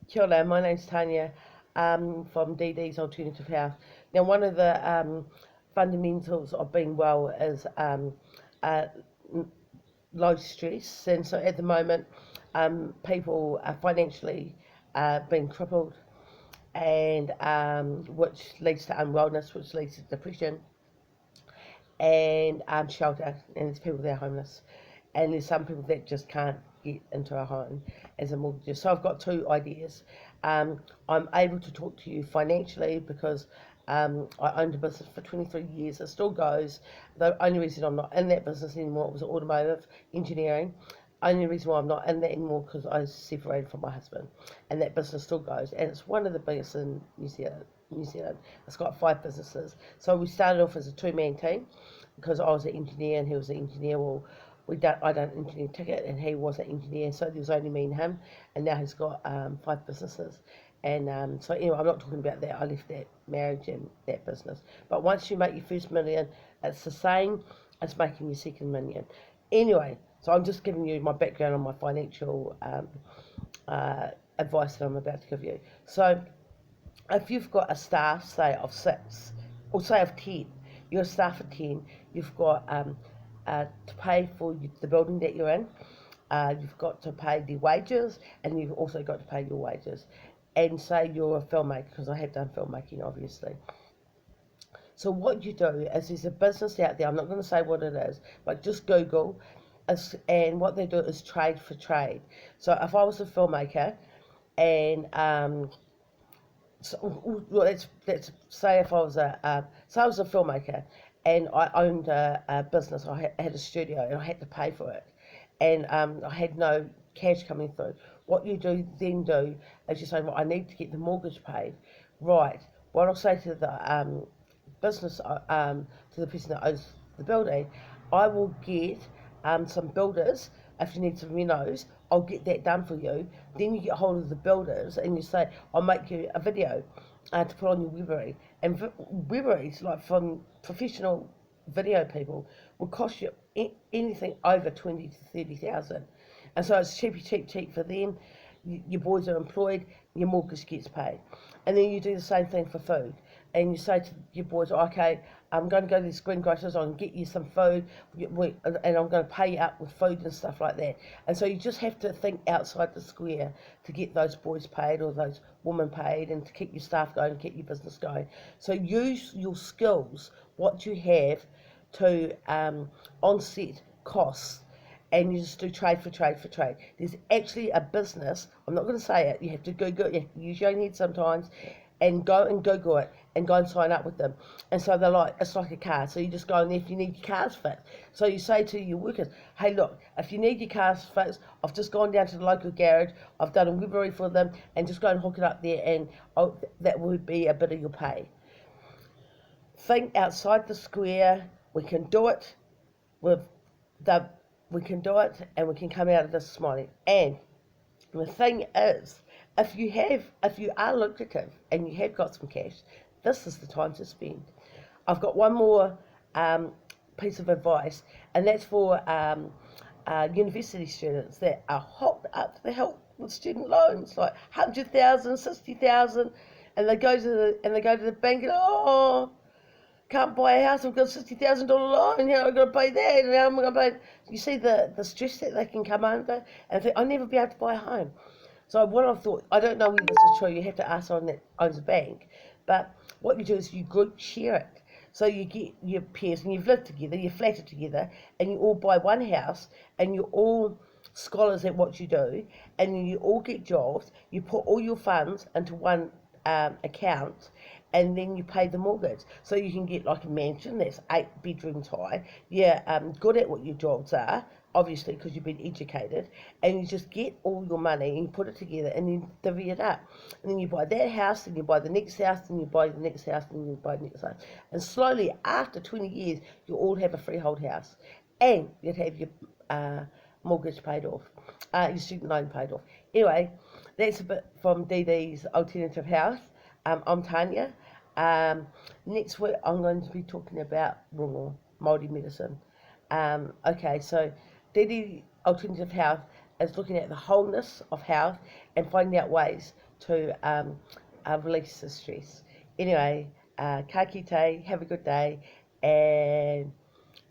Kia ora, my name's Tanya from DDs Alternative Health. Now, one of the fundamentals of being well is uh, low stress, and so at the moment, people are financially being crippled, and which leads to unwellness, which leads to depression, and shelter, and there's people that are homeless, and there's some people that just can't get into a home as a mortgage. So I've got two ideas. I'm able to talk to you financially because I owned a business for 23 years. It still goes. The only reason I'm not in that business anymore was automotive engineering. Only reason why I'm not in that anymore because I separated from my husband, and that business still goes, and it's one of the biggest in New Zealand. New Zealand. It's got 5 businesses. So we started off as a two-man team because I was an engineer and he was an engineer. Well, I done engineer ticket and he was an engineer, so there was only me and him. And now he's got 5 businesses. And so anyway, I'm not talking about that. I left that marriage and that business. But once you make your first million, it's the same as making your second million. Anyway, so I'm just giving you my background on my financial advice that I'm about to give you. So if you've got a staff, say, of 6, or say of 10, you're a staff of 10, you've got to pay for the building that you're in, you've got to pay the wages, and you've also got to pay your wages. And say you're a filmmaker, because I have done filmmaking, obviously. So what you do is there's a business out there, I'm not going to say what it is, but just Google, and what they do is trade for trade. So if I was a filmmaker, and so, well, let's say if I was I was a filmmaker and I owned a business. I had a studio and I had to pay for it, and I had no cash coming through. What you do is you say, well, I need to get the mortgage paid. Right. What I'll say to the business, to the person that owns the building, I will get some builders. If you need some renos, I'll get that done for you. Then you get hold of the builders and you say, I'll make you a video to put on your Webery. And Weberys, like from professional video people, will cost you anything over 20 to 30,000. And so it's cheap for them. Your boys are employed, your mortgage gets paid. And then you do the same thing for food. And you say to your boys, okay, I'm going to go to this green grocers, I'm going to get you some food, and I'm going to pay you up with food and stuff like that. And so you just have to think outside the square to get those boys paid or those women paid and to keep your staff going, and keep your business going. So use your skills, what you have, to onset costs, and you just do trade for trade for trade. There's actually a business, I'm not going to say it, you have to Google it, you have to use your own head sometimes, and go and Google it and go and sign up with them. And so they're like, it's like a car. So you just go in there if you need your cars fixed. So you say to your workers, hey, look, if you need your cars fixed, I've just gone down to the local garage, I've done a Webery for them, and just go and hook it up there, and that would be a bit of your pay. Think outside the square. We can do it with the we can do it, and we can come out of this smiling. And the thing is, if you are lucrative and you have got some cash, this is the time to spend. I've got one more piece of advice, and that's for university students that are hooked up to the hilt with student loans, like 100,000, 60,000, and they go to the bank and can't buy a house. I've got $60,000 loan. I've got to pay that, and how am I going to pay? You see the stress that they can come under, and think I'll never be able to buy a home. So what I thought, I don't know whether this is true. You have to ask someone that owns a bank, but what you do is you group share it. So you get your peers, and you've lived together, you're flatted together, and you all buy one house, and you're all scholars at what you do, and you all get jobs. You put all your funds into one account, and then you pay the mortgage. So you can get like a mansion that's 8 bedrooms high. You're good at what your jobs are, obviously, because you've been educated, and you just get all your money and you put it together and you divvy it up. And then you buy that house, and you buy the next house, and you buy the next house, and you buy the next house. And slowly, after 20 years, you'll all have a freehold house. And you'd have your mortgage paid off, your student loan paid off. Anyway, that's a bit from DD's Alternative House. I'm Tanya. Next week I'm going to be talking about rongo, Māori medicine. Okay, so DD Alternative Health is looking at the wholeness of health and finding out ways to release the stress. Anyway, ka kite, have a good day, and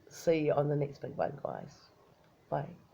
see you on the next big one, guys. Bye.